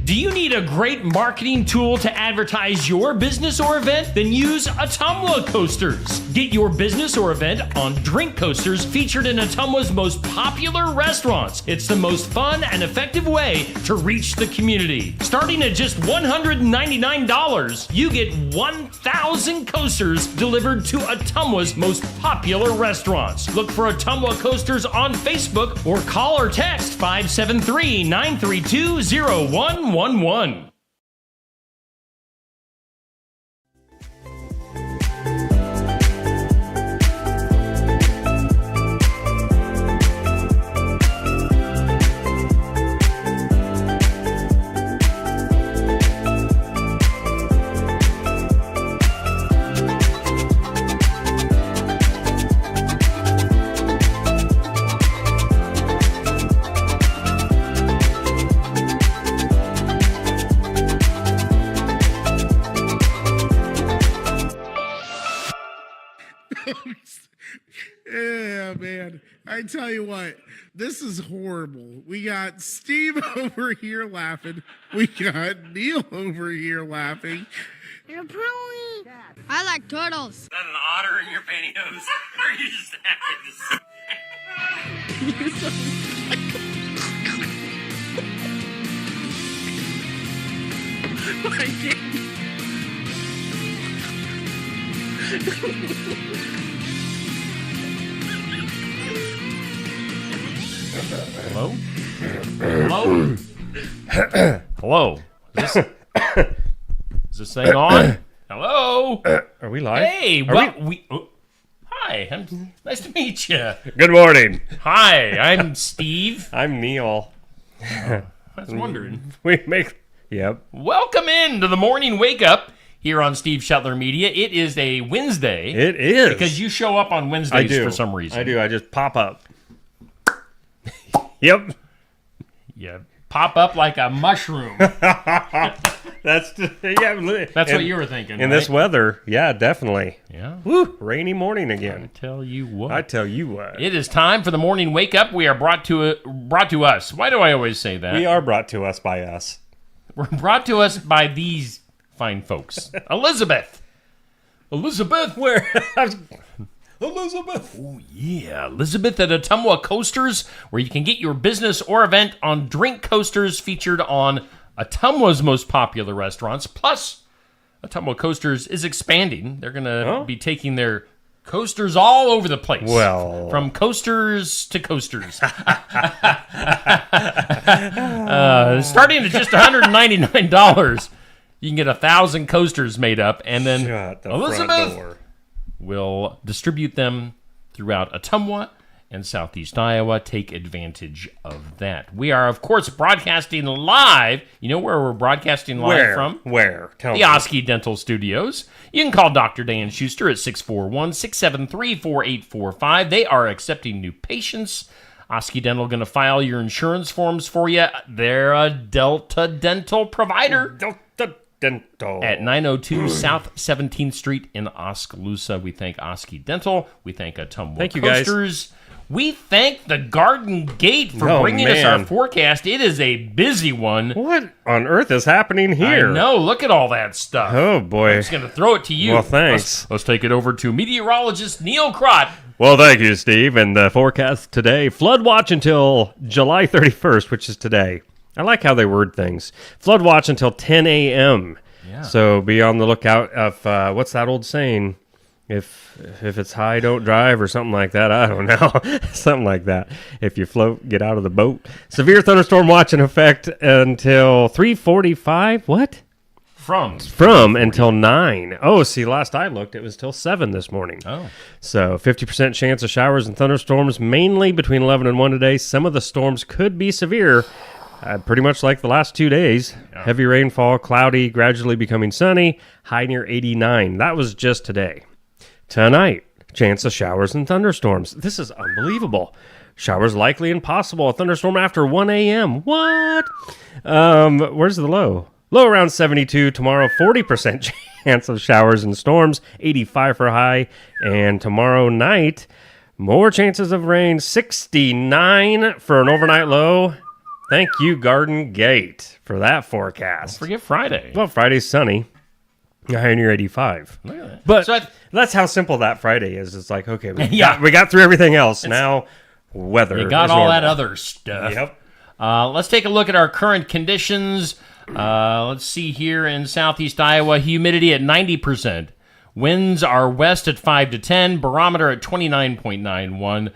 Do you need a great marketing tool to advertise your business or event? Then use Ottumwa Coasters. Get your business or event on drink coasters featured in Ottumwa's most popular restaurants. It's the most fun and effective way to reach the community. Starting at just $199, you get 1,000 coasters delivered to Ottumwa's most popular restaurants. Look for Ottumwa Coasters on Facebook or call or text 573-932-0111. Yeah, man. I tell you what, this is horrible. We got Steve over here laughing. We got Neil over here laughing. You're probably... I like turtles. Is that an otter in your pantyhose? Or are you just Hello? Hello? Hello? Is this thing on? Hello? Are we live? Hey, hi, nice to meet you. Good morning. Hi, I'm Steve. I'm Neil. I was wondering. Yep. Welcome into the morning wake up here on Steve Shetler Media. It is a Wednesday. It is. Because you show up on Wednesdays for some reason. I do. I just pop up. Yep. Yeah, pop up like a mushroom. That's what you were thinking, in right? this weather. Yeah, definitely. Yeah. Woo, rainy morning again. I tell you what. It is time for the morning wake up. We are brought to us. Why do I always say that? We are brought to us by us. We're brought to us by these fine folks. Elizabeth, where? Elizabeth. Oh, yeah. Elizabeth at Ottumwa Coasters, where you can get your business or event on drink coasters featured on Ottumwa's most popular restaurants. Plus, Ottumwa Coasters is expanding. They're going to be taking their coasters all over the place. Well. From coasters to coasters. Starting at just $199, you can get 1,000 coasters made up. And then Elizabeth will distribute them throughout Ottumwa and Southeast Iowa. Take advantage of that. We are, of course, broadcasting live. You know where we're broadcasting live from? Where? Tell me. The Oski Dental Studios. You can call Dr. Dan Schuster at 641-673-4845. They are accepting new patients. Oski Dental going to file your insurance forms for you. They're a Delta Dental provider. Delta Dental. At 902 South 17th Street in Oskaloosa. We thank Oski Dental. We thank Ottumwa Thank you, Coasters. guys. We thank the Garden Gate for bringing us our forecast. It is a busy one. What on earth is happening here? I know. Look at all that stuff. Oh, boy. I'm just going to throw it to you. Well, thanks. Let's take it over to meteorologist Neil Crott. Well, thank you, Steve. And the forecast today, flood watch until July 31st, which is today. I like how they word things. Flood watch until 10 a.m. Yeah. So be on the lookout of, what's that old saying? If it's high, don't drive, or something like that. I don't know. Something like that. If you float, get out of the boat. Severe thunderstorm watch in effect until 3:45. What? From until 9. Oh, see, last I looked, it was till 7 this morning. Oh. So 50% chance of showers and thunderstorms, mainly between 11 and 1 today. Some of the storms could be severe. Pretty much like the last 2 days. Yeah. Heavy rainfall, cloudy, gradually becoming sunny, high near 89. That was just today. Tonight, chance of showers and thunderstorms. This is unbelievable. Showers likely and possible. A thunderstorm after 1 a.m. What? Where's the low? Low around 72. Tomorrow, 40% chance of showers and storms. 85 for high. And tomorrow night, more chances of rain. 69 for an overnight low. Thank you, Garden Gate, for that forecast. Forget Friday. Well, Friday's sunny. High near 85. Look at that. But So that's how simple that Friday is. It's like, okay, Yeah. we got through everything else. Now, weather. you got is all that normal. other stuff. Yep. Let's take a look at our current conditions. Let's see here in southeast Iowa, humidity at 90%. Winds are west at 5 to 10. Barometer at 29.91.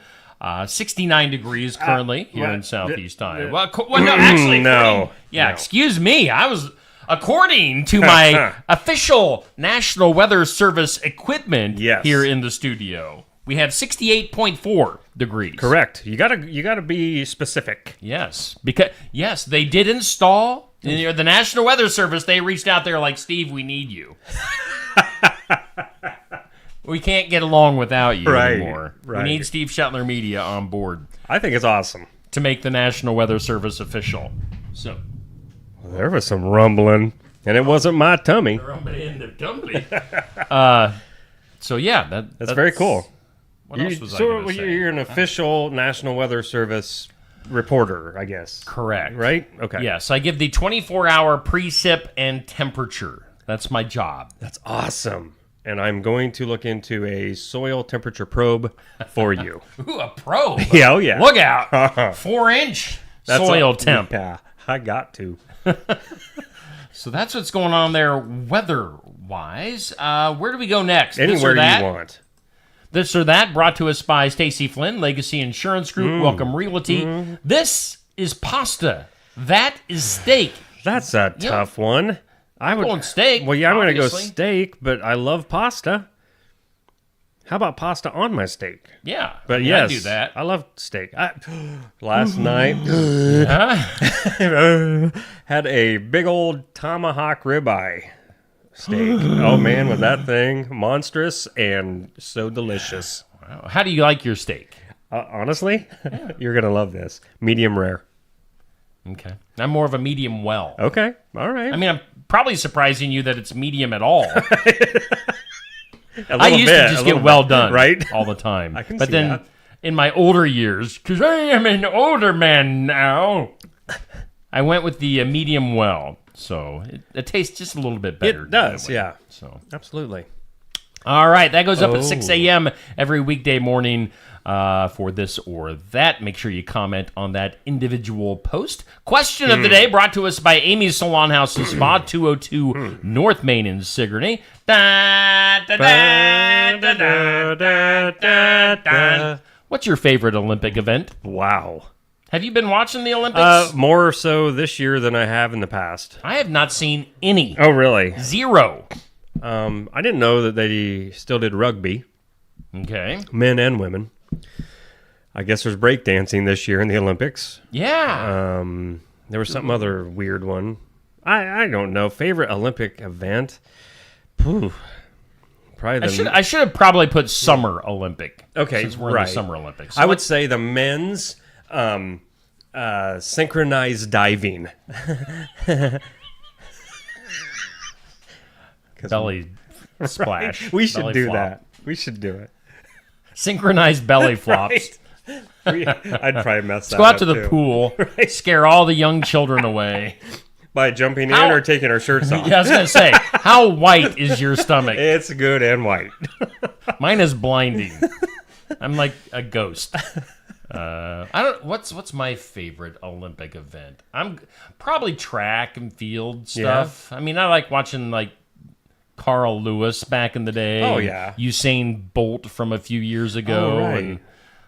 69 degrees currently here in southeast Iowa. Well, no, actually, No. Yeah, No. excuse me. According to my official National Weather Service equipment Yes. here in the studio, we have 68.4 degrees. Correct. You gotta be specific. Yes, because they did install the National Weather Service. They reached out there like, Steve, we need you. We can't get along without you Right, anymore. right. We need Steve Shetler Media on board I think it's awesome. to make the National Weather Service official. So, There was some rumbling, and it wasn't my tummy. so yeah, That's very cool. What else was I So going to say? you're an official National Weather Service reporter, I guess. Correct. Right? Okay. Yes, I give the 24-hour precip and temperature. That's my job. That's awesome. And I'm going to look into a soil temperature probe for you. Ooh, a probe. Yeah, oh yeah. Look out. 4-inch soil temp. Yeah, I got to. So that's what's going on there weather-wise. Where do we go next? Anywhere this or that? you want. This or that, brought to us by Stacy Flynn, Legacy Insurance Group, Welcome Realty. This is pasta. That is steak. That's a tough one. I would Going steak, Well, yeah, I'm going to go obviously. steak, but I love pasta. How about pasta on my steak? Yeah, But yeah, yes, I do that. I love steak. Last night had a big old tomahawk ribeye steak. Oh man, was that thing monstrous and so delicious. How do you like your steak? Honestly, you're gonna love this. Medium rare. Okay. I'm more of a medium well. Okay, all right. I mean, I'm probably surprising you that it's medium at all. A I little used bit, to just a get little well bit, done right? all the time. I can but see then that. in my older years, because I am an older man now, I went with the medium well. So it tastes just a little bit better. It does, that way. yeah. So Absolutely. all right, that goes up at Oh. 6 a.m. every weekday morning for this or that. Make sure you comment on that individual post. Question of the day brought to us by Amy's Salon House and Spa, 202 North Main in Sigourney. Da, da, da, da, da, da, da. What's your favorite Olympic event? Wow. Have you been watching the Olympics? More so this year than I have in the past. I have not seen any. Oh, really? Zero. I didn't know that they still did rugby, Okay. men and women. I guess there's breakdancing this year in the Olympics. Yeah. There was some other weird one. I don't know. Favorite Olympic event? Phew. Probably the I should have probably put Summer Olympic. Okay, since we're in right. the Summer Olympics. I would say the men's synchronized diving. belly splash. We should belly do flop. that. We should do it. Synchronized belly flops. I'd probably mess that Go out up to the too. pool, scare all the young children away. By jumping How- in or taking our shirts off. Yeah, I was gonna say, how white is your stomach? It's good and white. Mine is blinding. I'm like a ghost. I don't. What's my favorite Olympic event? I'm probably track and field stuff. I mean, I like watching like Carl Lewis back in the day. Oh, yeah. Usain Bolt from a few years ago. Oh, right. And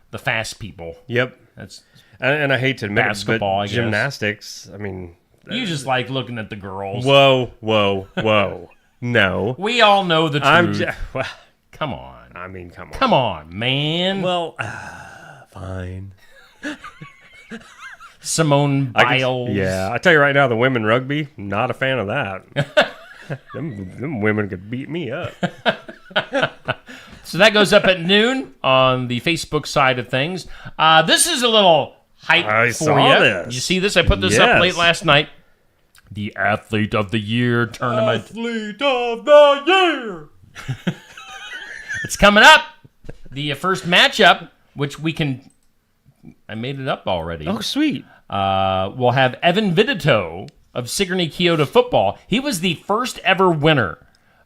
the fast people. Yep. That's And I hate to admit Basketball, I it, guess. but gymnastics, I mean... you just like looking at the girls. Whoa, whoa, whoa. No. We all know the truth. I'm just... Well, Come on. I mean, come on. Come on, man. Well, fine. Simone I can- Biles. Yeah, I tell you right now, the women rugby, not a fan of that. them women could beat me up. So that goes up at noon on the Facebook side of things. This is a little hype I for saw you. this. You see this? I put this up Yes. late last night. The Athlete of the Year tournament. Athlete of the year. It's coming up. The first matchup, which we can I made it up already. Oh, sweet. We'll have Evan Vidito of Sigourney Kyoto football. He was the first ever winner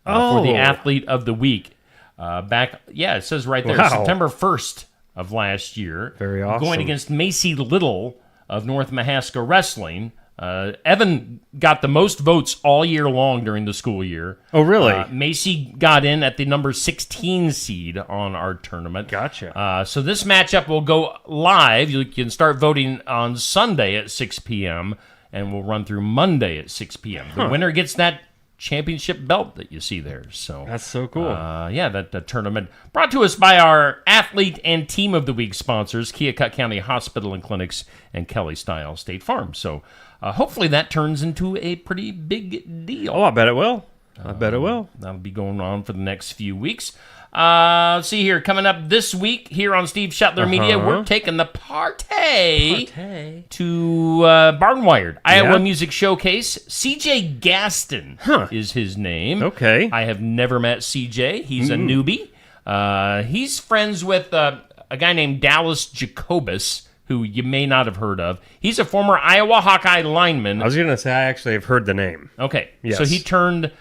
for the Athlete of the Week. It says right there, Wow. September 1st of last year. Very awesome. Going against Macy Little of North Mahaska Wrestling. Evan got the most votes all year long during the school year. Oh, really? Macy got in at the number 16 seed on our tournament. Gotcha. So this matchup will go live. You can start voting on Sunday at 6 p.m. and we'll run through Monday at 6 p.m. The winner gets that championship belt that you see there. So That's so cool. that tournament brought to us by our Athlete and Team of the Week sponsors, Keokuk County Hospital and Clinics and Kelly Style State Farm. So hopefully that turns into a pretty big deal. Oh, I bet it will. That'll be going on for the next few weeks. Let's see here. Coming up this week here on Steve Shetler Media, we're taking the party to Barnwired, Iowa Music Showcase. CJ Gaston is his name. Okay. I have never met CJ. He's a newbie. He's friends with a guy named Dallas Jacobus, who you may not have heard of. He's a former Iowa Hawkeye lineman. I was going to say I actually have heard the name. Okay. Yes. So he turned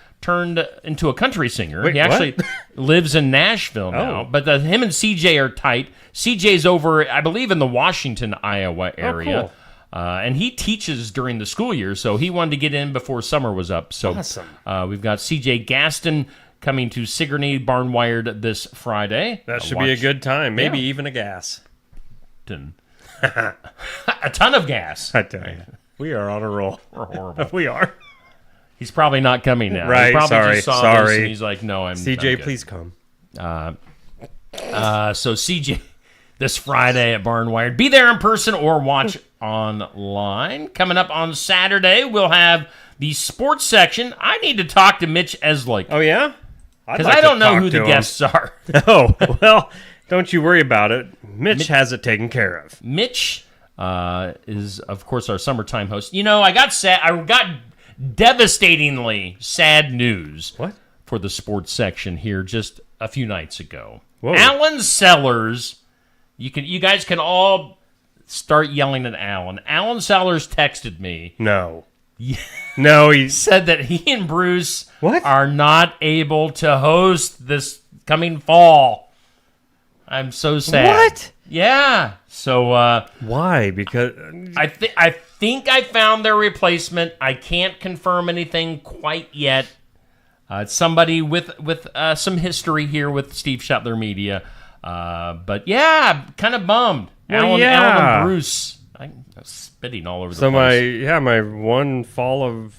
into a country singer. Wait, he actually lives in Nashville now. Oh. But him and CJ are tight. CJ's over, I believe, in the Washington, Iowa area. cool. And he teaches during the school year, so he wanted to get in before summer was up. So Awesome. We've got CJ Gaston coming to Sigourney Barnwired this Friday. That should be a good time. Maybe even a gas. A ton of gas. I tell you. We are on a roll. We're horrible. We are. He's probably not coming now. Right, He probably sorry, just saw sorry. this and he's like, no, I'm CJ, good. please come. So CJ, this Friday at Barnwired. Be there in person or watch online. Coming up on Saturday, we'll have the sports section. I need to talk to Mitch Eslake Oh, yeah? because I don't know who the guests are. Oh, well, don't you worry about it. Mitch has it taken care of. Mitch is, of course, our summertime host. You know, I got devastatingly sad news What? for the sports section here just a few nights ago. Whoa. Alan Sellers, you guys can all start yelling at Alan. Alan Sellers texted me, No. No, he's... said that he and Bruce What? are not able to host this coming fall. I'm so sad. What? Yeah. So Why? Because... I think I found their replacement. I can't confirm anything quite yet. It's somebody with some history here with Steve Shetler Media. But yeah, kind of bummed. Well, Alan and Bruce. I'm spitting all over the So place. my one fall of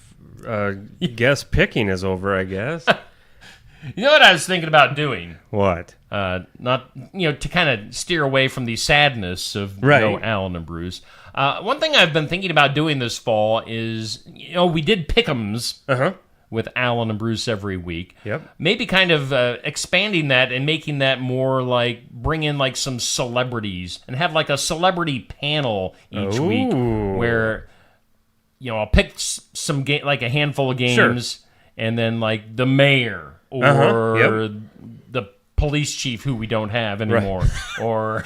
guess picking is over, I guess. You know what I was thinking about doing? What? Not to kind of steer away from the sadness of Right. Alan and Bruce. One thing I've been thinking about doing this fall is we did pick'ems Uh-huh. with Alan and Bruce every week. Yep. Maybe kind of expanding that and making that more like bring in like some celebrities and have like a celebrity panel each week Ooh. where I'll pick some like a handful of games and then like the mayor or Yep. the police chief who we don't have anymore or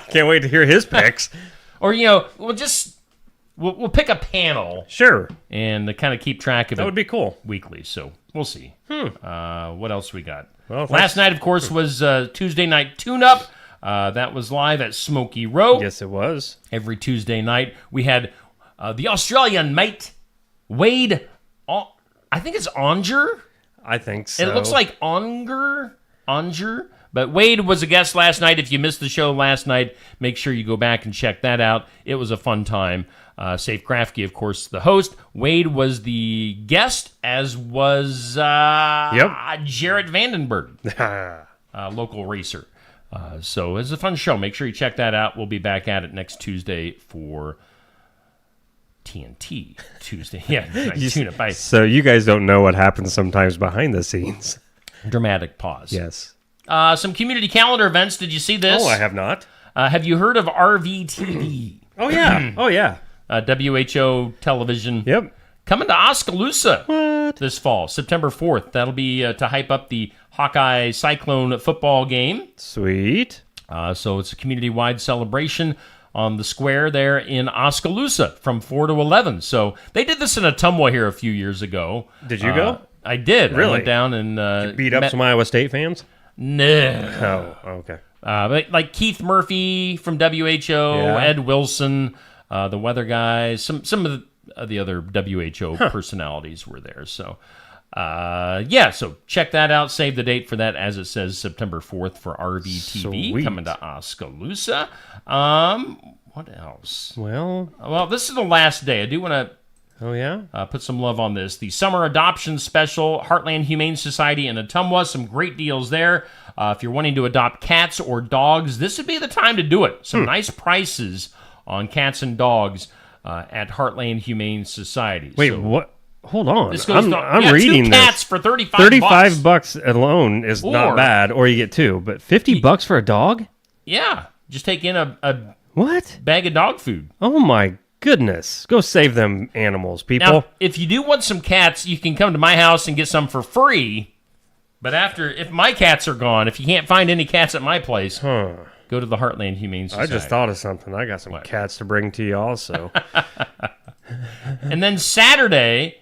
Can't wait to hear his picks. or we'll pick a panel Sure. and to kind of keep track of That it would be cool. weekly. So we'll see. What else we got? Well, Last night, of course, was Tuesday Night Tune-Up. That was live at Smoky Row. Yes, it was. Every Tuesday night, we had the Australian mate, Wade, I think it's Onger. I think so. It looks like Onger. But Wade was a guest last night. If you missed the show last night, make sure you go back and check that out. It was a fun time. Safe Krafke, of course, the host. Wade was the guest, as was Jarrett Vandenberg, local racer. So it was a fun show. Make sure you check that out. We'll be back at it next Tuesday for TNT Tuesday. Yeah, tune-up. Bye. So you guys don't know what happens sometimes behind the scenes. Dramatic pause. Yes. Some community calendar events. Did you see this? Oh, I have not. Have you heard of RVTV? Oh, yeah. Oh, yeah. WHO television. Yep. Coming to Oskaloosa this fall, September 4th. That'll be to hype up the Hawkeye Cyclone football game. Sweet. So it's a community-wide celebration on the square there in Oskaloosa from 4 to 11. So they did this in Ottumwa here a few years ago. Did you go? I did. Really? I went down and Beat up some Iowa State fans? No. Oh, okay. But like Keith Murphy from WHO, Yeah. Ed Wilson, the weather guys, some of the other WHO personalities were there. So, so check that out. Save the date for that, as it says September 4th for RVTV Sweet. coming to Oskaloosa. What else? Well, This is the last day. I do want to oh yeah? put some love on this. The Summer Adoption Special, Heartland Humane Society in Ottumwa. Some great deals there. If you're wanting to adopt cats or dogs, this would be the time to do it. Some nice prices on cats and dogs at Heartland Humane Society. Wait, So what? Hold on. This goes I'm reading two this. cats for 35 $35 bucks alone is Or- not bad, or you get two. But $50 for a dog? Yeah, just take in a What? bag of dog food. Oh my goodness! Go save them animals, people. Now, if you do want some cats, you can come to my house and get some for free. But if my cats are gone, if you can't find any cats at my place, go to the Heartland Humane I Society. just thought of something. I got some cats to bring to you also. And then Saturday,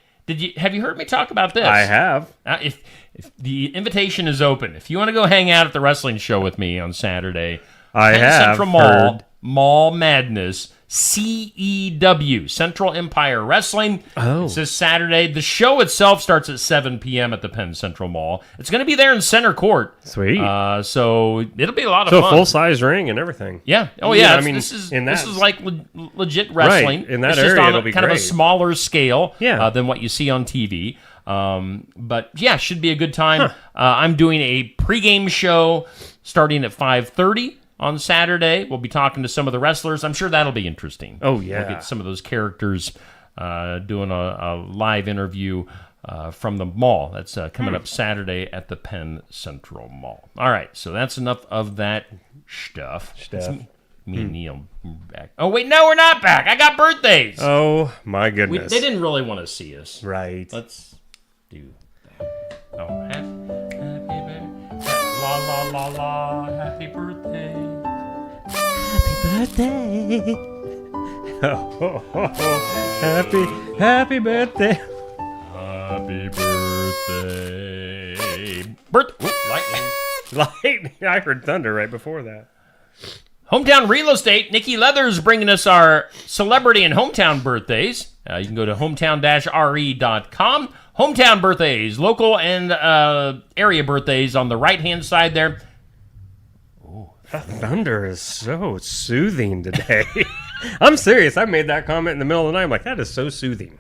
have you heard me talk about this? I have. If the invitation is open, if you want to go hang out at the wrestling show with me on Saturday, I Penn have Central Mall, heard. Mall Madness, CEW, Central Empire Wrestling. Oh. It's this Saturday. The show itself starts at 7 p.m. at the Penn Central Mall. It's going to be there in center court. Sweet. So it'll be a lot of So a fun. full-size ring and everything. Yeah. Oh, Yeah, yeah. I mean, this is in this that- is like legit wrestling. Right, in that it's just area, on it'll be kind of a great. smaller scale Yeah. than what you see on TV. But yeah, should be a good time. I'm doing a pregame show starting at 5:30 on Saturday. We'll be talking to some of the wrestlers. I'm sure that'll be interesting. Oh, yeah. We'll get some of those characters doing a live interview from the mall. That's coming up Saturday at the Penn Central Mall. All right, so that's enough of that stuff. It's me and Neil back. Oh, wait, no, we're not back. I got birthdays. Oh my goodness. They didn't really want to see us. Right. Let's do that. Oh, happy birthday. La, la, la, la. Happy birthday. Happy birthday. Happy birthday. Lightning. Lightning. I heard thunder right before that. Hometown Real Estate. Nikki Leathers bringing us our celebrity and hometown birthdays. You can go to hometown-re.com. Hometown birthdays, local and area birthdays on the right-hand side there. Thunder is so soothing today. I'm serious. I made that comment in the middle of the night. I'm like, that is so soothing.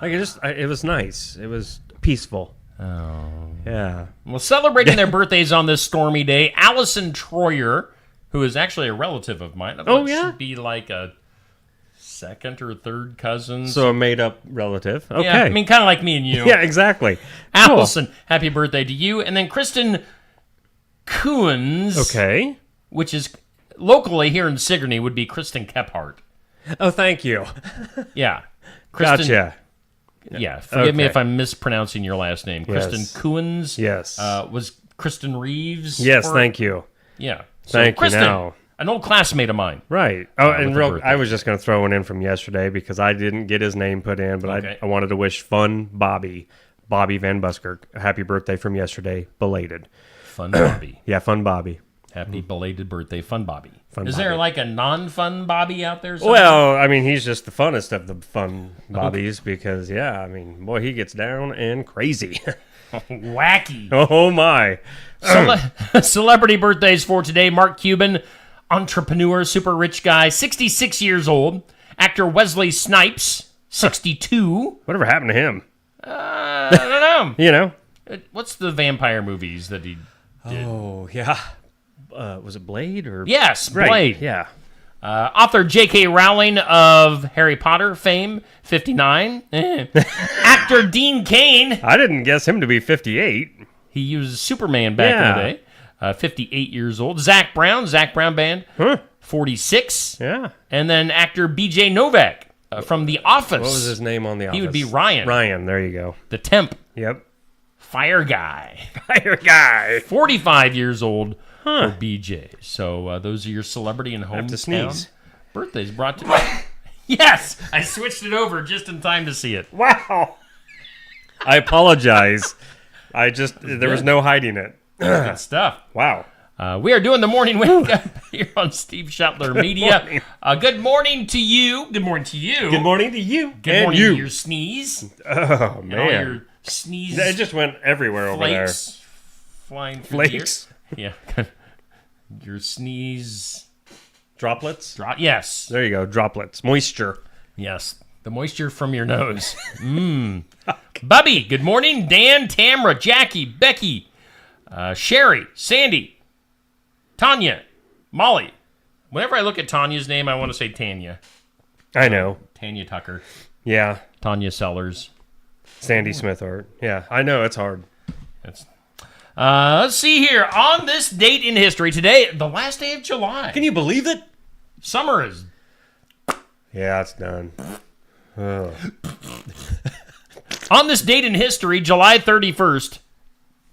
Like it was nice. It was peaceful. Oh. Yeah. Well, celebrating their birthdays on this stormy day, Allison Troyer, who is actually a relative of mine. Oh, yeah? Should be like a second or third cousin. So a made up relative. Okay. Yeah, I mean, kind of like me and you. yeah, exactly. Allison, happy birthday to you. And then Kristen Coons, Okay. which is locally here in Sigourney, would be Kristen Kephart. Oh, thank you. Yeah. Kristen, Gotcha. Yeah, forgive me Okay. if I'm mispronouncing your last name. Yes. Kristen Coons. Yes. Was Kristen Reeves. Yes, or- thank you. Yeah. So Thank you Kristen, now. an old classmate of mine. Right. Oh, and with a birthday. I was just going to throw one in from yesterday because I didn't get his name put in, but Okay. I wanted to wish Fun Bobby Van Busker, a happy birthday from yesterday, belated. Fun Bobby. Yeah, Fun Bobby. Happy belated birthday, Fun Bobby. Fun Is there Bobby. like a non-fun Bobby out there somewhere? Well, I mean, he's just the funnest of the fun Bobbies because, yeah, I mean, boy, he gets down and crazy. Wacky. Oh, my. Celebrity birthdays for today. Mark Cuban, entrepreneur, super rich guy, 66 years old. Actor Wesley Snipes, 62. Whatever happened to him? I don't know. You know? What's the vampire movies that he did? Oh, yeah. Was it Blade or? Yes, Right, Blade. yeah. Author J.K. Rowling of Harry Potter fame, 59. Actor Dean Cain, I didn't guess him to be 58. he used Superman back in the day, 58 years old. Zach Brown Band, 46. Yeah. And then actor B.J. Novak from The Office. What was his name on The Office? He would be Ryan. Ryan, there you go. The Temp, Yep. Fire Guy, Fire guy. 45 years old. for BJ. So those are your celebrity and have to hometown sneeze. birthdays brought to. Yes, I switched it over just in time to see it. Wow. I apologize. There was no hiding it. Good stuff. Wow. We are doing the morning wake up here on Steve Shetler Media. Good morning to you. Good morning to you. Good morning to you. Good and morning you. to your sneeze. Oh, And all man. your sneeze It just went everywhere over there. flakes flying through the air. Flakes. Yeah. Your sneeze. Droplets. Yes. There you go. Droplets. Moisture. Yes. The moisture from your nose. Bubby, good morning. Dan, Tamra, Jackie, Becky, Sherry, Sandy, Tanya, Molly. Whenever I look at Tanya's name, I want to say Tanya. I know. Tanya Tucker. Yeah. Tanya Sellers. Sandy Smith art. Yeah, I know. It's hard. That's, let's see here. On this date in history, today, the last day of July. Can you believe it? Summer is... Yeah, it's done. Ugh. On this date in history, July 31st,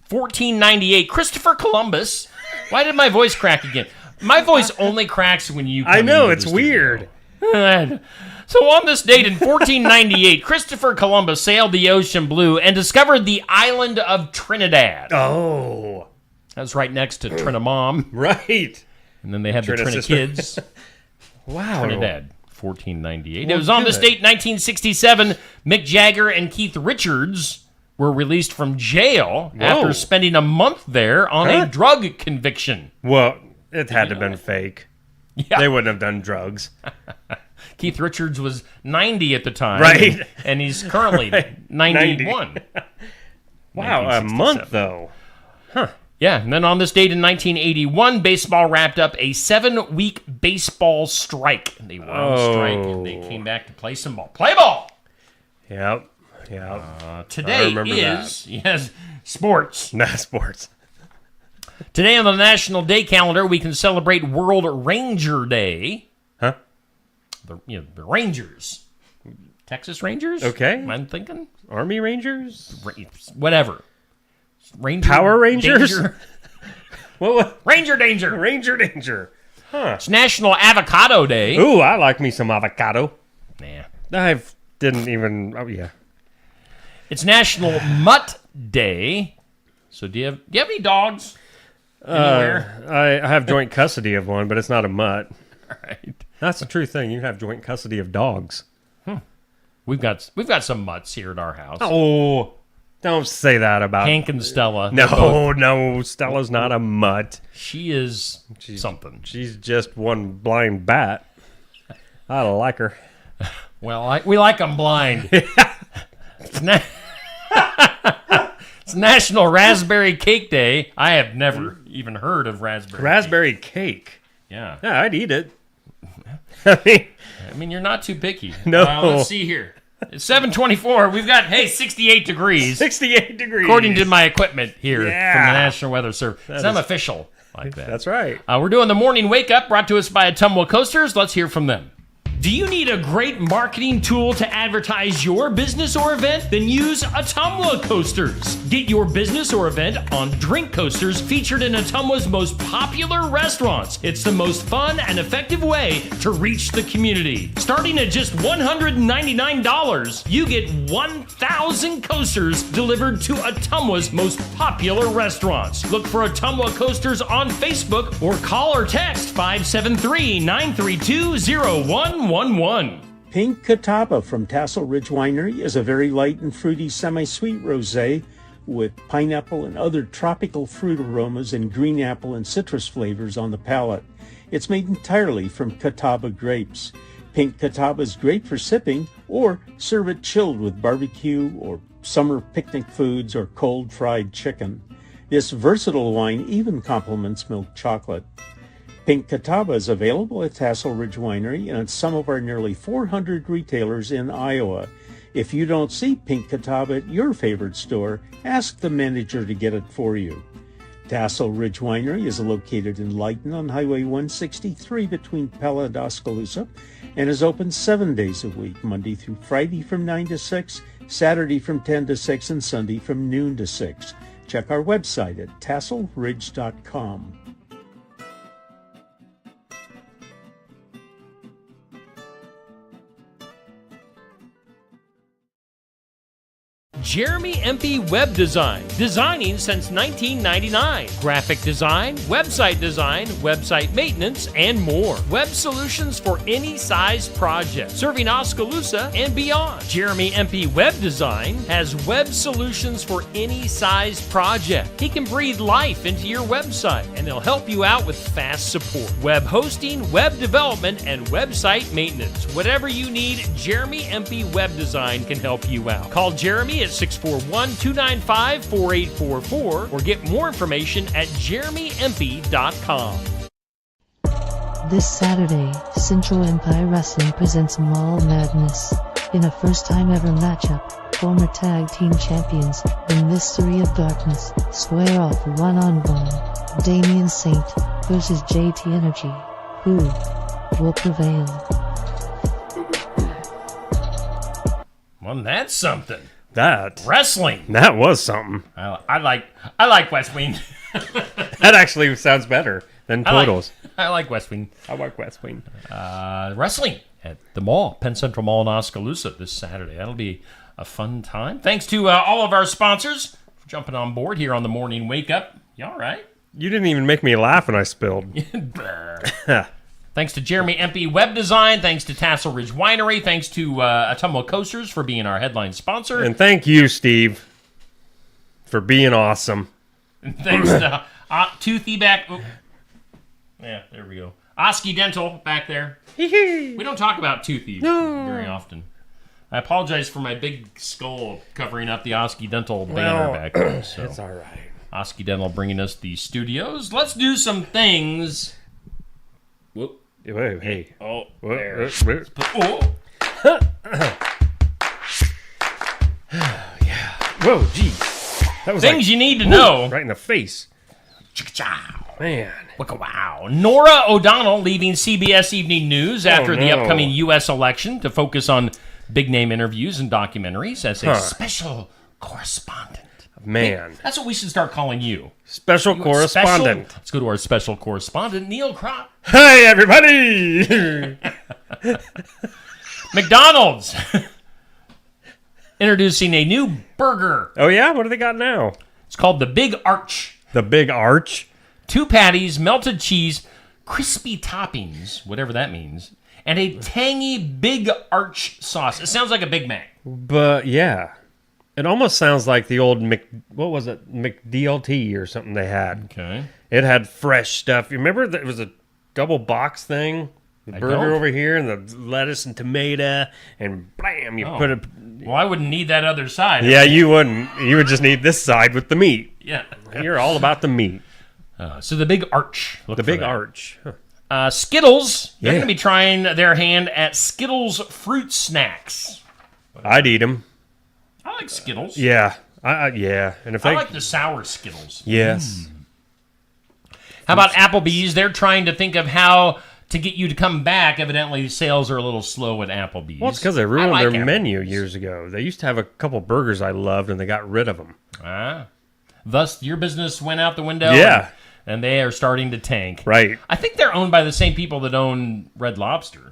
1498, Christopher Columbus. Why did my voice crack again? My voice only cracks when you come I know. into It's the weird. studio. So on this date in 1498, Christopher Columbus sailed the ocean blue and discovered the island of Trinidad. Oh. That's right next to Trinamom. Right. And then they had the Trini Trini sister. Kids. Wow. Trinidad, 1498. Well, It was on this good. date, 1967, Mick Jagger and Keith Richards were released from jail after spending a month there on a drug conviction. Well, it had to have been fake. Yeah. They wouldn't have done drugs. Keith Richards was 90 at the time. Right. And he's currently 91. Wow, a 1967. month, though. Yeah, and then on this date in 1981, baseball wrapped up a 7-week baseball strike. They were on strike, and they came back to play some ball. Play ball! Yep. Yep. Today remember is, yes, sports. Nah, sports. Today on the National Day calendar, we can celebrate World Ranger Day. Huh? The Rangers. Texas Rangers? Okay. I'm thinking? Army Rangers? Whatever. Ranger Power Rangers? Danger. What? Ranger Danger. Ranger Danger. It's National Avocado Day. Ooh, I like me some avocado. Nah. I didn't even... Oh, yeah. It's National Mutt Day. So do you have any dogs anywhere? I have joint custody of one, but it's not a mutt. All right. That's the true thing. You have joint custody of dogs. We've got some mutts here at our house. Oh, don't say that about... Hank and Stella. They're both- No. Stella's not a mutt. She is something. She's just one blind bat. I don't like her. Well, we like them blind. It's National Raspberry Cake Day. I have never even heard of raspberry. Raspberry cake. Yeah. Yeah, I'd eat it. I mean, You're not too picky. No. Let's see here. It's 7:24. We've got 68 degrees 68 degrees. according to my equipment here from the Yeah. National Weather Service. I'm official like that. That's right. We're doing the morning wake up brought to us by Atumwa Coasters. Let's hear from them. Do you need a great marketing tool to advertise your business or event? Then use Atumwa Coasters. Get your business or event on drink coasters featured in Atumwa's most popular restaurants. It's the most fun and effective way to reach the community. Starting at just $199, you get 1,000 coasters delivered to Atumwa's most popular restaurants. Look for Atumwa Coasters on Facebook or call or text 573-932-0111. Pink Catawba from Tassel Ridge Winery is a very light and fruity semi-sweet rosé with pineapple and other tropical fruit aromas and green apple and citrus flavors on the palate. It's made entirely from Catawba grapes. Pink Catawba is great for sipping or serve it chilled with barbecue or summer picnic foods or cold fried chicken. This versatile wine even complements milk chocolate. Pink Catawba is available at Tassel Ridge Winery and at some of our nearly 400 retailers in Iowa. If you don't see Pink Catawba at your favorite store, ask the manager to get it for you. Tassel Ridge Winery is located in Lighton on Highway 163 between Pella and Oskaloosa and is open 7 days a week, Monday through Friday from 9 to 6, Saturday from 10 to 6, and Sunday from noon to 6. Check our website at tasselridge.com. Jeremy Empey Web Design, designing since 1999. Graphic design, website maintenance, and more. Web solutions for any size project, serving Oskaloosa and beyond. Jeremy Empey Web Design has web solutions for any size project. He can breathe life into your website, and they'll help you out with fast support, web hosting, web development, and website maintenance. Whatever you need, Jeremy Empey Web Design can help you out. Call Jeremy at 641-295-4844 or get more information at jeremyempey.com. This Saturday, Central Empire Wrestling presents Mall Madness. In a first-time ever matchup, former tag team champions, the Mystery of Darkness, square off one-on-one. Damian Saint versus JT Energy. Who will prevail? Well, that's something. That Wrestling. was something. I like West Wing. That actually sounds better than Totals. I like West Wing. I like West Wing. Wrestling at the mall, Penn Central Mall in Oskaloosa this Saturday. That'll be a fun time. Thanks to all of our sponsors for jumping on board here on the Morning Wake Up. You all right? You didn't even make me laugh when I spilled. Thanks to Jeremy Empey Web Design. Thanks to Tassel Ridge Winery. Thanks to Ottumwa Coasters for being our headline sponsor. And thank you, Steve, for being awesome. And thanks to Toothy back. Oh. Yeah, there we go. Oski Dental back there. We don't talk about Toothy very often. I apologize for my big skull covering up the Oski Dental banner back there. So. It's all right. Oski Dental bringing us the studios. Let's do some things. Whoop. Wait, hey. Oh, Whoop, there. whoop, whoop. Oh. Yeah. Whoa, geez. That was Things like, you need to know. right in the face. Chicka-chow. Man. Wow. Nora O'Donnell leaving CBS Evening News after the no. upcoming U.S. election to focus on big-name interviews and documentaries as a special correspondent. Man. That's what we should start calling you. Special correspondent. Let's go to our special correspondent, Neil Crop. Hey, everybody. McDonald's introducing a new burger. Oh, yeah? What do they got now? It's called the Big Arch. The Big Arch? 2 patties, melted cheese, crispy toppings, whatever that means, and a tangy Big Arch sauce. It sounds like a Big Mac. But, yeah. It almost sounds like the old McDLT or something they had. Okay. It had fresh stuff. You remember that it was a double box thing? The burger don't. over here and the lettuce and tomato and blam, you put it. Well, I wouldn't need that other side. Yeah, you wouldn't. You would just need this side with the meat. Yeah. You're all about the meat. So the Big Arch. Look The for Big that. Arch. Huh. Skittles. They're Yeah. going to be trying their hand at Skittles fruit snacks. I'd eat them. I like Skittles. Yeah. Yeah. And if I they. like the sour Skittles. Yes. How about Applebee's? They're trying to think of how to get you to come back. Evidently, sales are a little slow at Applebee's. Well, it's because they I ruined like their menu Applebee's. years ago. They used to have a couple burgers I loved, and they got rid of them. Thus, your business went out the window. Yeah. And they are starting to tank. Right. I think they're owned by the same people that own Red Lobster.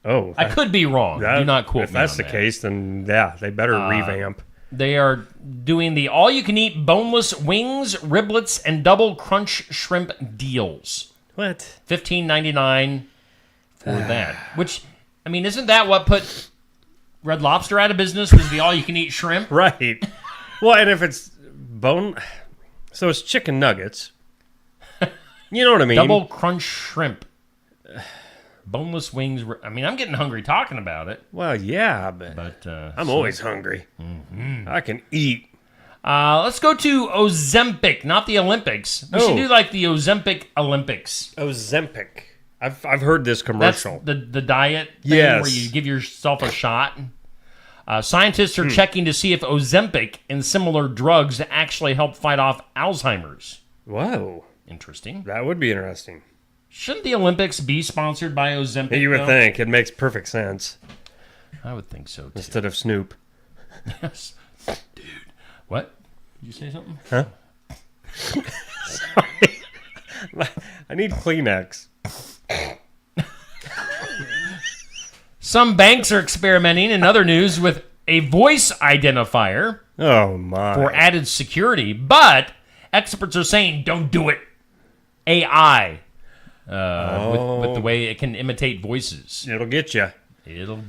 Oh. I could be wrong. Do not quote If me that's on the that. case, then yeah, they better revamp. They are doing the all-you-can-eat boneless wings, riblets, and double crunch shrimp deals. What? $15.99 for that. Which, I mean, isn't that what put Red Lobster out of business? Was the all-you-can-eat shrimp? Right. Well, and if it's so it's chicken nuggets. You know what I mean? Double crunch shrimp. Boneless wings. I mean, I'm getting hungry talking about it. Well, yeah, but I'm always hungry. Mm-hmm. I can eat. Let's go to Ozempic, not the Olympics. We should do like the Ozempic Olympics. Ozempic. I've heard this That's commercial. the diet thing Yes. where you give yourself a shot. Scientists are checking to see if Ozempic and similar drugs actually help fight off Alzheimer's. Whoa, Interesting. that would be interesting. Shouldn't the Olympics be sponsored by Ozempic? You would though? think it makes perfect sense I would think so, too. instead of Snoop. Yes. Dude. What? Did you say something? Huh? I need Kleenex. Some banks are experimenting in other news with a voice identifier Oh, my. for added security, but experts are saying don't do it. AI, with the way it can imitate voices. It'll get you. It'll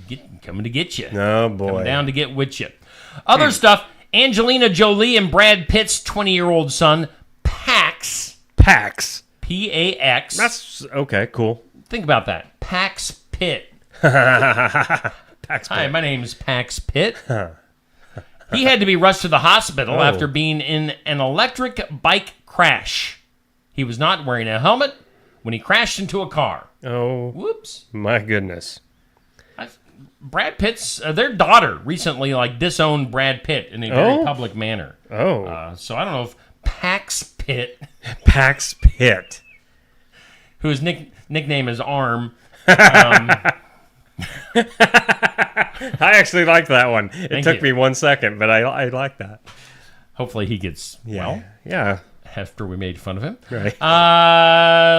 coming to get you. Oh, boy. Coming down to get with you. Other stuff, Angelina Jolie and Brad Pitt's 20-year-old son, Pax, Pax. P-A-X. That's okay, cool. Think about that. Pax Pitt. Pax. Hi, my name's Pax Pitt. He had to be rushed to the hospital after being in an electric bike crash. He was not wearing a helmet when he crashed into a car. Oh, Whoops. my goodness. Brad Pitt's, their daughter recently disowned Brad Pitt in a very public manner. Oh. So I don't know if Pax Pitt, Pax Pitt. whose nickname is Arm. I actually like that one. It Thank took you. me 1 second, but I like that. Hopefully he gets well Yeah. after we made fun of him. Right.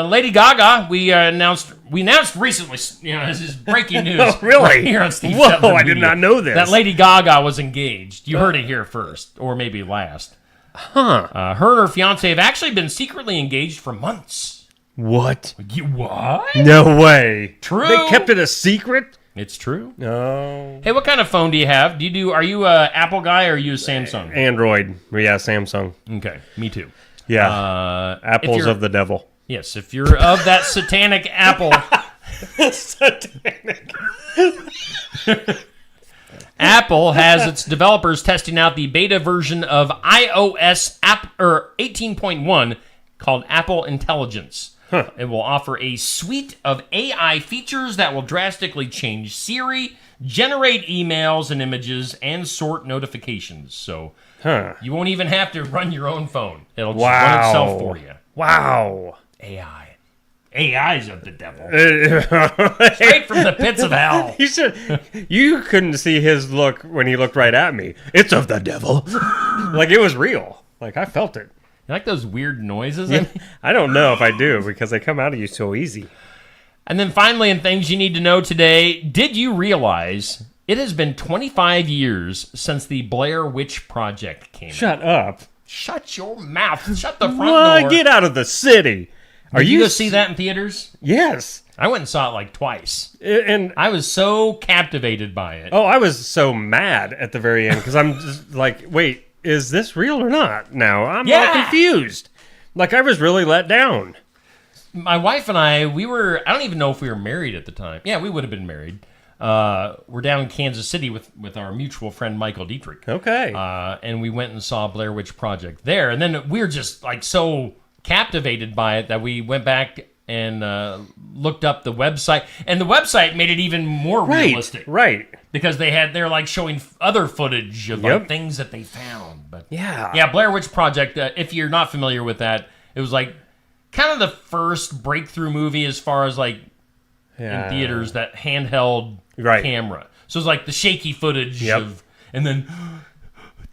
Lady Gaga, we announced recently, this is breaking news. Oh, really? Right here on Steve Whoa, Shetland I did Media, not know this. that Lady Gaga was engaged. You heard it here first, or maybe last. Huh. Her and her fiance have actually been secretly engaged for months. What? What? No way. True. They kept it a secret? It's true. No. Hey, what kind of phone do you have? Are you a Apple guy or are you a Samsung? Android. Yeah, Samsung. Okay, me too. Yeah. If Apples you're- of the devil. Yes, if you're of that satanic Apple. Satanic. Apple has its developers testing out the beta version of iOS 18.1 called Apple Intelligence. It will offer a suite of AI features that will drastically change Siri, generate emails and images, and sort notifications. So you won't even have to run your own phone. It'll just run itself for you. Wow. AI. AI's of the devil. Straight from the pits of hell. You couldn't see his look when he looked right at me. It's of the devil. Like it was real. Like I felt it. You like those weird noises? I don't know if I do because they come out of you so easy. And then finally, in things you need to know today, did you realize it has been 25 years since the Blair Witch Project came out? Shut up. Shut your mouth. Shut the front door. Get out of the city. Did you go see that in theaters? Yes. I went and saw it twice. And I was so captivated by it. I was so mad at the very end because I'm just like, wait, is this real or not? Now I'm all confused. Like I was really let down. My wife and I don't even know if we were married at the time. Yeah, we would have been married. We're down in Kansas City with our mutual friend Michael Dietrich. Okay. And we went and saw Blair Witch Project there. And then we were just so captivated by it that we went back and looked up the website. And the website made it even more realistic. Right. Because they're showing other footage of things that they found. But yeah, Blair Witch Project, if you're not familiar with that, it was kind of the first breakthrough movie as far as in theaters, that handheld camera. So it's the shaky footage of, and then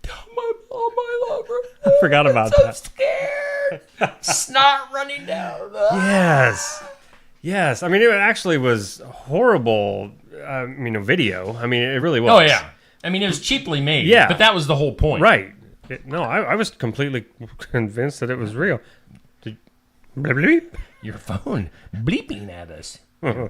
tell my mom I love her. I forgot about I'm that. so scared. Snot running down. Yes. I mean, it actually was horrible. Video. I mean, it really was. Oh yeah. I mean, it was cheaply made. Yeah. But that was the whole point. Right. I was completely convinced that it was real. Your phone bleeping at us.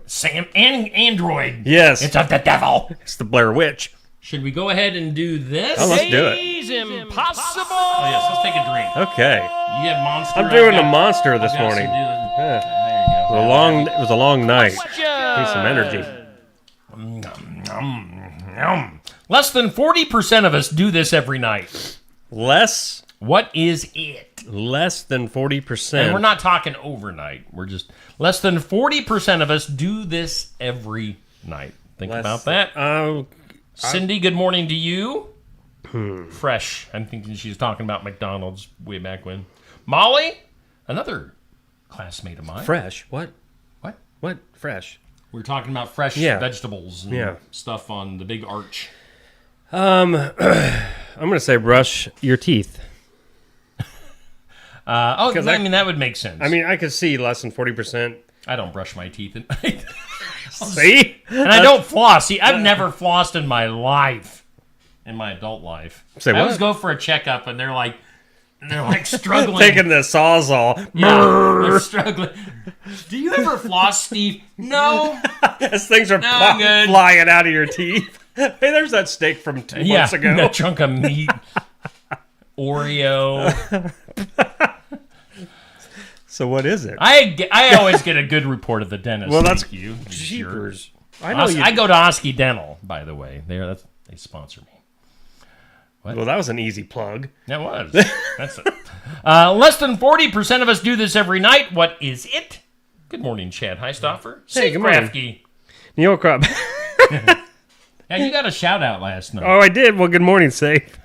Sam and Android. Yes. It's of the devil. It's the Blair Witch. Should we go ahead and do this? Oh, let's do it. It's impossible. Oh yes, let's take a drink. Okay. You had Monster. I'm doing a Monster this morning. There It you was a long night. go. Need some energy. Less than 40% of us do this every night. Less What is it? than 40%. And we're not talking overnight. We're just less than 40% of us do this every night. Think about that. Cindy, good morning to you. Fresh. I'm thinking she was talking about McDonald's way back when. Molly, another classmate of mine. Fresh. What? What? What? Fresh. We were talking about fresh vegetables and stuff on the big arch. I'm going to say brush your teeth. I mean, that would make sense. I mean, I could see less than 40%. I don't brush my teeth at night. See? And I don't floss. See, I've never flossed in my life. in my adult life. Say I always what? go for a checkup, and they're like struggling. Taking the Sawzall. Yeah, they're struggling. Do you ever floss, Steve? No. As things are I'm good. flying out of your teeth. Hey, there's that steak from 2 months ago. That chunk of meat. Oreo. So what is it? I always get a good report of the dentist. Well, that's Thank you. jeepers. I go to Oski Dental, by the way. They sponsor me. Well, that was an easy plug. That was. That's it. Less than 40% of us do this every night. What is it? Good morning, Chad Heistoffer. Hey, good morning. Krafke. Neil Crop. Yeah, you got a shout out last night. Oh, I did. Well, good morning, Safe.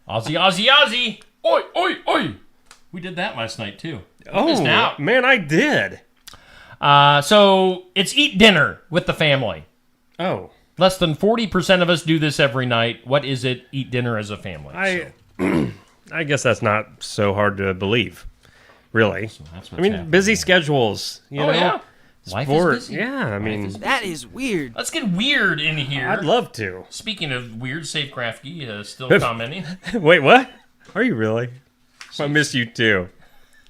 Ozzy, Ozzy, Ozzy. Oi, oi, oi. We did that last night, too. Missed out. Man, I did. So it's eat dinner with the family. Oh. Less than 40% of us do this every night. What is it? Eat dinner as a family. I guess that's not so hard to believe, really. So that's what's I mean, happening. busy schedules. You know? Yeah. Life Sport. is busy. Yeah, I mean, That is weird. Let's get weird in here. I'd love to. Speaking of weird, Safe Krafke still commenting. Wait, what? Are you really? I miss you too.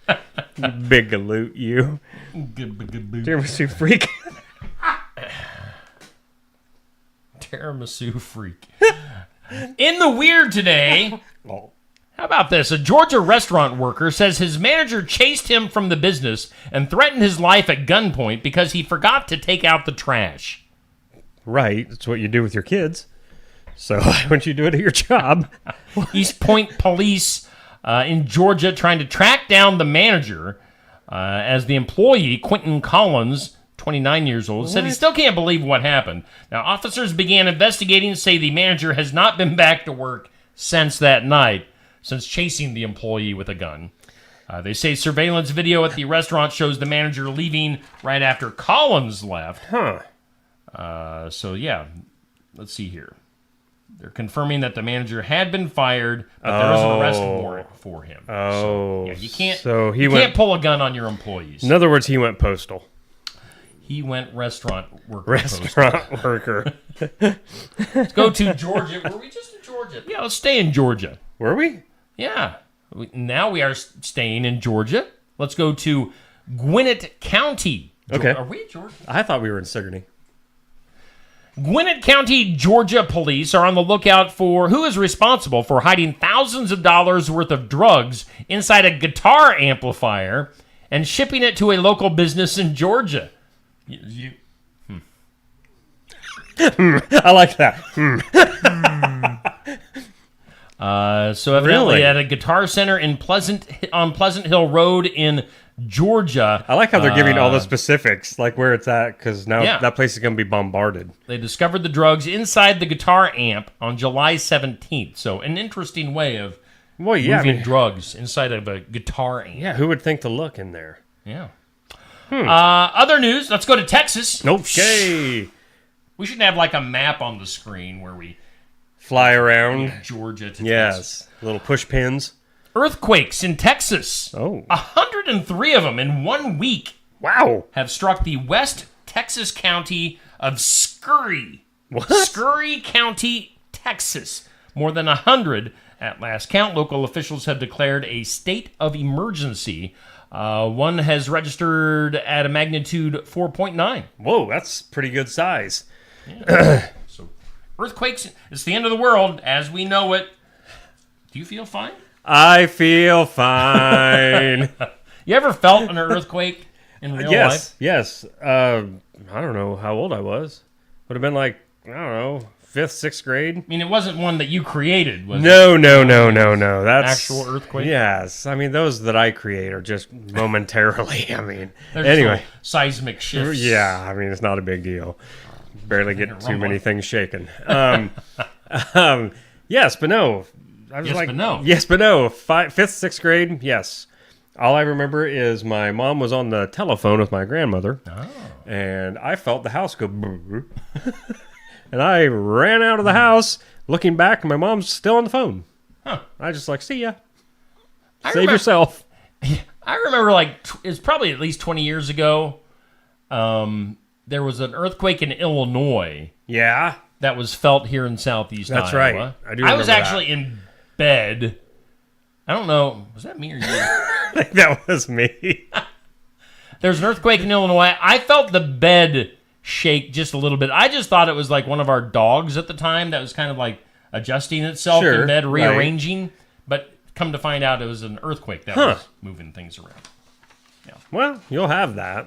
You big galoot, you. Tiramisu freak. Tiramisu freak. In the weird today, Oh. how about this? A Georgia restaurant worker says his manager chased him from the business and threatened his life at gunpoint because he forgot to take out the trash. Right, that's what you do with your kids. So why wouldn't you do it at your job? East Point police in Georgia trying to track down the manager as the employee, Quentin Collins, 29 years old, said he still can't believe what happened. Now, officers began investigating, say the manager has not been back to work since that night, since chasing the employee with a gun. They say surveillance video at the restaurant shows the manager leaving right after Collins left. So, yeah, let's see here. They're confirming that the manager had been fired, but there is an arrest warrant for him. So, yeah, you can't pull a gun on your employees. In other words, he went postal. He went restaurant worker. Restaurant worker. Let's go to Georgia. Were we just in Georgia? Yeah, let's stay in Georgia. Were we? Yeah. Now we are staying in Georgia. Let's go to Gwinnett County. Okay. Are we in Georgia? I thought we were in Sigourney. Gwinnett County, Georgia police are on the lookout for who is responsible for hiding thousands of dollars worth of drugs inside a guitar amplifier and shipping it to a local business in Georgia. I like that. So evidently Really? at a guitar center on Pleasant Hill Road in Georgia. I like how they're giving all the specifics, like where it's at, because now Yeah. that place is going to be bombarded. They discovered the drugs inside the guitar amp on July 17th. So an interesting way of Well, yeah, I moving mean, drugs inside of a guitar amp. yeah, who would think to look in there? Yeah. Other news. Let's go to Texas. Okay. We should have like a map on the screen where we Fly around. Georgia to Texas. Yes. Little push pins. Earthquakes in Texas. Oh. 103 of them in 1 week Wow. have struck the West Texas county of Scurry. What? Scurry County, Texas. More than 100 at last count. Local officials have declared a state of emergency. One has registered at a magnitude 4.9. Whoa, that's pretty good size. So, earthquakes, it's the end of the world as we know it. Do you feel fine? I feel fine. You ever felt an earthquake in real life? Yes. I don't know how old I was. Would have been like, I don't know, 5th, 6th grade. I mean, it wasn't one that you created, was it? No. That's Actual earthquake? Yes. I mean, those that I create are just momentarily. I mean, There's anyway. little seismic shifts. Yeah, I mean, it's not a big deal. Barely get too many things shaken. Yes, but no. I was Yes, like, but no. Yes, but no. 5th, 6th grade, yes. All I remember is my mom was on the telephone with my grandmother, and I felt the house go brrr. And I ran out of the house, looking back, and my mom's still on the phone. Huh. I just like, see ya. I Save remember- yourself. I remember, like, it's probably at least 20 years ago, there was an earthquake in Illinois. Yeah. that was felt here in Southeast That's Iowa. right. I do I was remember actually in bed. I don't know. Was that me or you? I think that was me. There's an earthquake in Illinois. I felt the bed shake just a little bit. I just thought it was like one of our dogs at the time that was kind of like adjusting itself Sure, in bed, right. rearranging. But come to find out, it was an earthquake that was moving things around. Well, you'll have that.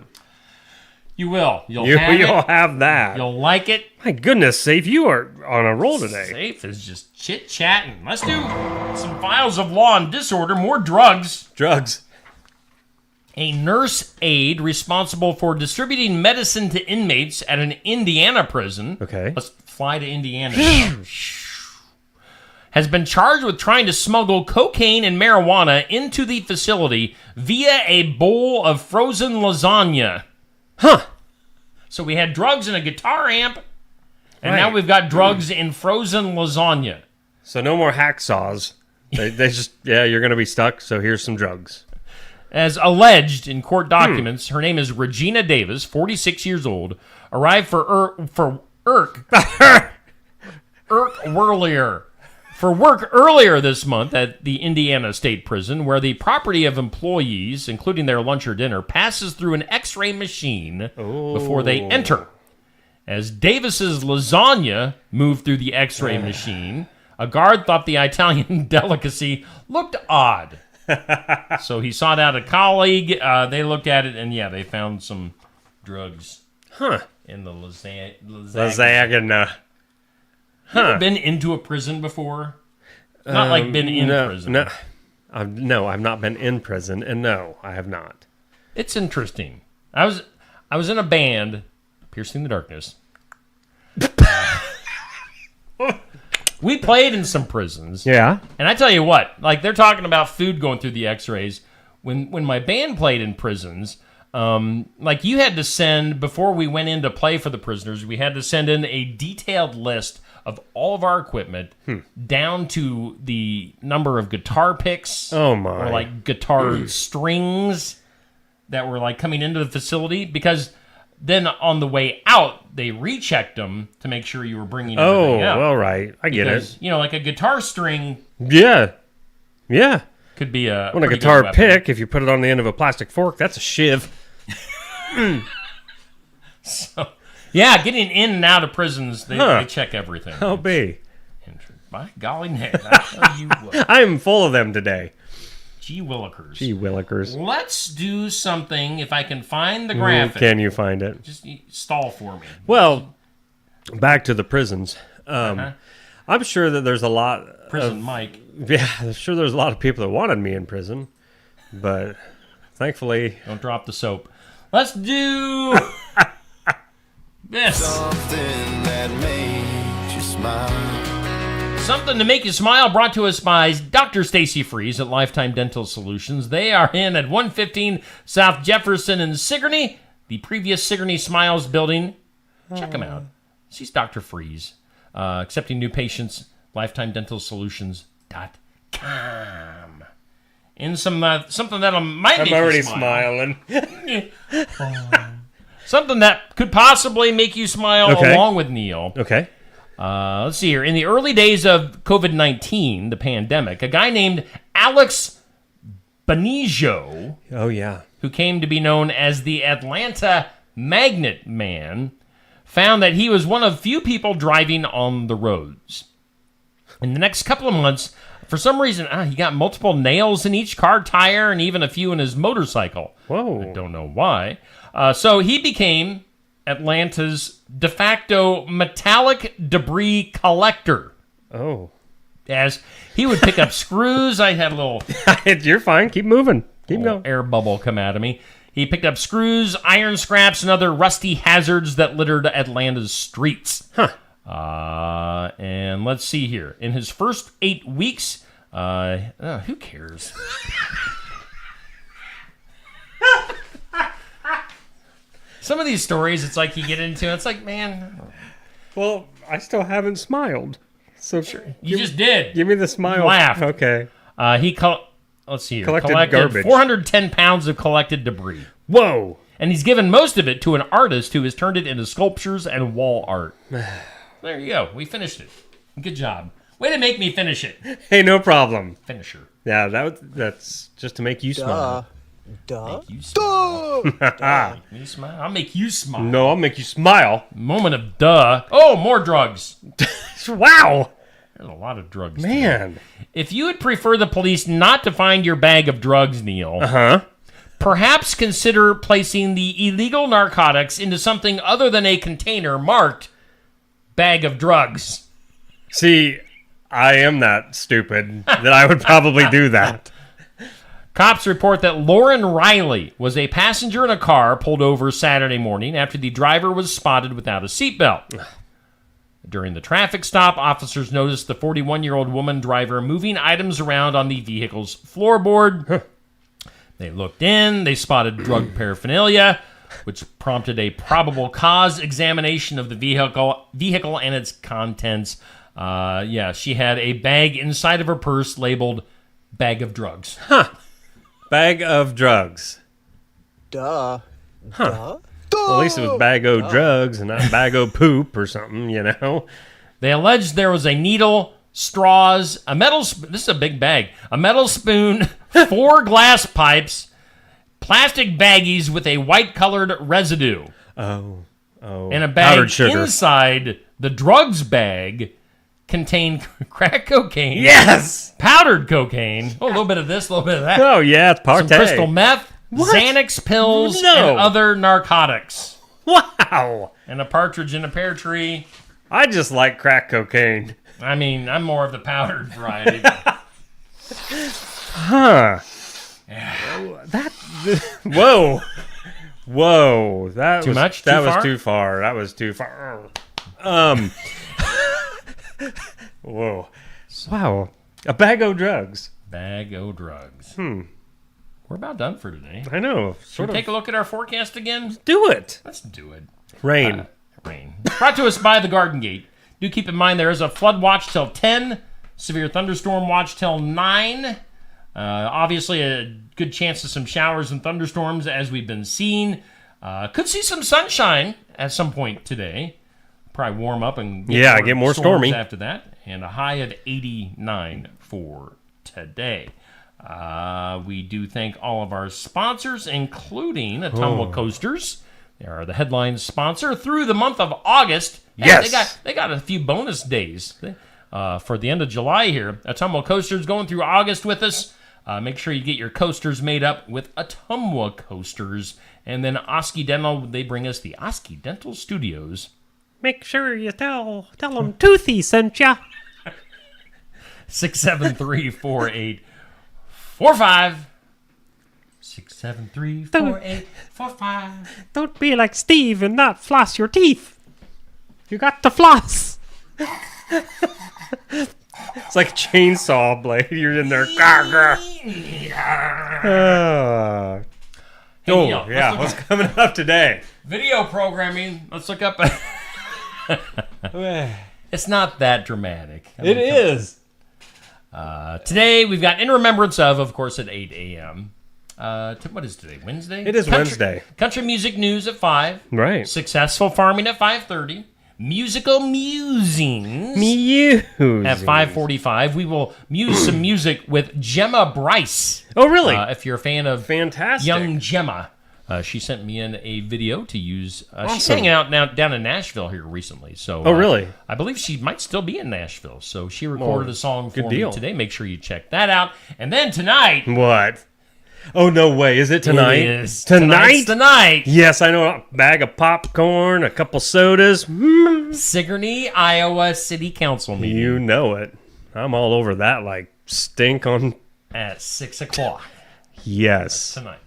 You will. You'll You'll have it. have that. You'll like it. My goodness, Safe, you are on a roll today. Safe is just chit-chatting. Let's do some files of law and disorder, more drugs. Drugs. A nurse aide responsible for distributing medicine to inmates at an Indiana prison. Okay. Let's fly to Indiana. Has been charged with trying to smuggle cocaine and marijuana into the facility via a bowl of frozen lasagna. Huh. So we had drugs in a guitar amp, and now Right. we've got drugs in frozen lasagna. So no more hacksaws. They just, you're going to be stuck, so here's some drugs. As alleged in court documents, her name is Regina Davis, 46 years old, arrived for work earlier this month at the Indiana State Prison, where the property of employees, including their lunch or dinner, passes through an X-ray machine before they enter. As Davis's lasagna moved through the X-ray machine, a guard thought the Italian delicacy looked odd. So he sought out a colleague. They looked at it, and they found some drugs in the lasagna. Lasagna. You ever been into a prison before? Not like been in prison. No. No, I've not been in prison, and no, I have not. It's interesting. I was in a band, Piercing the Darkness. We played in some prisons. Yeah. And I tell you what, like they're talking about food going through the x-rays. When my band played in prisons, like you had to send, before we went in to play for the prisoners, we had to send in a detailed list of all of our equipment down to the number of guitar picks. Oh, my. Or like guitar strings that were like coming into the facility, because then on the way out, they rechecked them to make sure you were bringing everything out. All right. I get Because, it. you know, like a guitar string Yeah. Yeah. could be a When a pretty good guitar weapon. pick, if you put it on the end of a plastic fork, that's a shiv. So, yeah, getting in and out of prisons, they check everything. I'll be. By golly, Nick, I tell you what. I'm full of them today. Gee willikers. Gee willikers. Let's do something, if I can find the graphic. Can you find it? Just stall for me. Well, back to the prisons. I'm sure that there's a lot. Prison Mike. Yeah, I'm sure there's a lot of people that wanted me in prison, but thankfully, Don't drop the soap. Let's do this. Something that made you smile. Something to make you smile, brought to us by Dr. Stacy Freeze at Lifetime Dental Solutions. They are in at 115 South Jefferson in Sigourney, the previous Sigourney Smiles building. Check them out. She's Dr. Freeze. Accepting new patients, lifetimedentalsolutions.com. In something that might make I'm already you smile. smiling. Something that could possibly make you smile Okay. along with Neil. Okay. Let's see here. In the early days of COVID-19, the pandemic, a guy named Alex Benicio, Oh, yeah. who came to be known as the Atlanta Magnet Man, found that he was one of few people driving on the roads. In the next couple of months, for some reason, he got multiple nails in each car tire and even a few in his motorcycle. Whoa. I don't know why. So he became Atlanta's de facto metallic debris collector, Oh. as he would pick up screws. I had a little You're fine. Keep moving. Keep going. air bubble come out of me. He picked up screws, iron scraps, and other rusty hazards that littered Atlanta's streets. And let's see here. In his first 8 weeks, who cares? Some of these stories, it's like you get into, it's like, man, Well, I still haven't smiled. So you just did. give me the smile. Laughed. Okay. Let's see here. Collected Collected garbage. 410 pounds of collected debris. Whoa. And he's given most of it to an artist who has turned it into sculptures and wall art. there you go. We finished it. Good job. Way to make me finish it. Hey, no problem. Finisher. Yeah, that's just to make you smile. Make you smile. Make me smile. I'll make you smile. No, I'll make you smile. Moment of duh. Oh, more drugs. Wow. There's a lot of drugs. Man. If you would prefer the police not to find your bag of drugs, Neil, perhaps consider placing the illegal narcotics into something other than a container marked bag of drugs. See, I am that stupid that I would probably do that. Cops report that Lauren Riley was a passenger in a car pulled over Saturday morning after the driver was spotted without a seatbelt. During the traffic stop, officers noticed the 41-year-old woman driver moving items around on the vehicle's floorboard. They looked in, they spotted drug paraphernalia, which prompted a probable cause examination of the vehicle and its contents. She had a bag inside of her purse labeled bag of drugs. Bag of drugs. Duh. Well, at least it was bag o' drugs and not bag o' poop or something, you know? They alleged there was a needle, straws, a metal this is a big bag, a metal spoon, 4 glass pipes, plastic baggies with a white-colored residue. Oh. And a bag Powdered sugar. inside the drugs bag contained crack cocaine. Yes! Powdered cocaine. Oh, a little bit of this, a little bit of that. Oh, yeah, it's partay. Some crystal meth, Xanax pills, and other narcotics. Wow. And a partridge in a pear tree. I just like crack cocaine. I mean, I'm more of the powdered variety. Huh. Whoa. Whoa. That Too was much? That Too was far? too far. That was too far. Whoa. Wow. A bag o' drugs. Bag o' drugs. We're about done for today. I know. Should we take a look at our forecast again? Do it. Let's do it. Rain. Rain. Brought to us by the Garden Gate. Do keep in mind there is a flood watch till 10, severe thunderstorm watch till 9. Obviously, a good chance of some showers and thunderstorms as we've been seeing. Could see some sunshine at some point today. Probably warm up and get more storms stormy after that. And a high of 89 for today. We do thank all of our sponsors, including Atumwa Coasters. They are the headline sponsor through the month of August. Hey, Yes. they got a few bonus days for the end of July here. Atumwa Coasters going through August with us. Make sure you get your coasters made up with Atumwa Coasters. And then Oski Dental, they bring us the Oski Dental Studios. Make sure you tell them Toothy sent ya. 673-4845. 673-4845. Don't be like Steve and not floss your teeth. You got to floss. It's like a chainsaw blade. You're in there. Neil, Yeah. What's coming up today? Video programming. Let's look up. It's not that dramatic. It is. Today we've got In Remembrance of course, at 8 a.m. What is today? Wednesday? It is Wednesday. Country music news at 5. Right. Successful farming at 5:30. Musical musings at 5:45. We will muse some music with Gemma Bryce. Oh, really? If you're a fan of Fantastic. young Gemma. She sent me in a video to use. She's Awesome. hanging out now down in Nashville here recently. So, Oh, really? I believe she might still be in Nashville. So she recorded a song for good me deal. today. Make sure you check that out. And then tonight, What? Oh, no way. Is it tonight? It is. Tonight? Tonight's the night. Yes, I know. A bag of popcorn, a couple sodas. Sigourney, Iowa City Council meeting You know it. I'm all over that like stink on. at 6 o'clock Yes. tonight.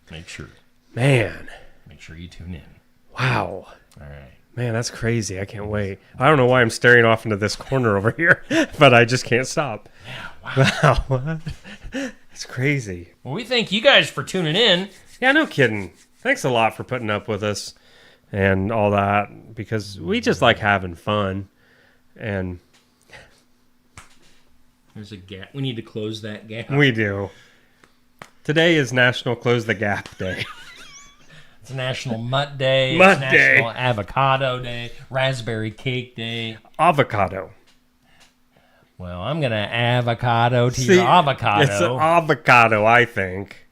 Make sure you tune in. Wow. All right. Man, that's crazy. I can't wait. I don't know why I'm staring off into this corner over here, but I just can't stop. Yeah, wow. It's crazy. Well, we thank you guys for tuning in. Yeah, no kidding. Thanks a lot for putting up with us and all that, because we just like having fun. And There's a gap. We need to close that gap. we do. Today is National Close the Gap Day. It's National Mutt Day. Mutt it's Day. National Avocado Day. Raspberry Cake Day. Avocado. Well, I'm going to avocado to your avocado. It's an avocado, I think.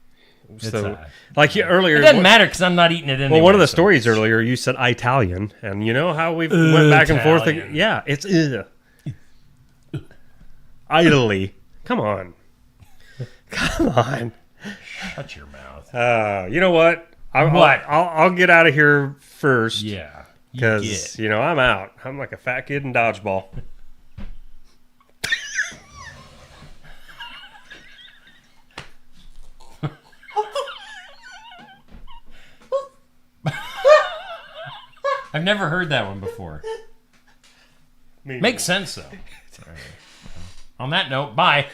Like earlier. It doesn't matter because I'm not eating it anyway. Well, one of the stories earlier, you said Italian, and you know how we went back and forth. Italian. Yeah, it's Italy. Come on. Come on. Shut your mouth. You know what? I'll get out of here first. Yeah. Because, I'm out. I'm like a fat kid in dodgeball. I've never heard that one before. Makes sense, though. On that note, bye.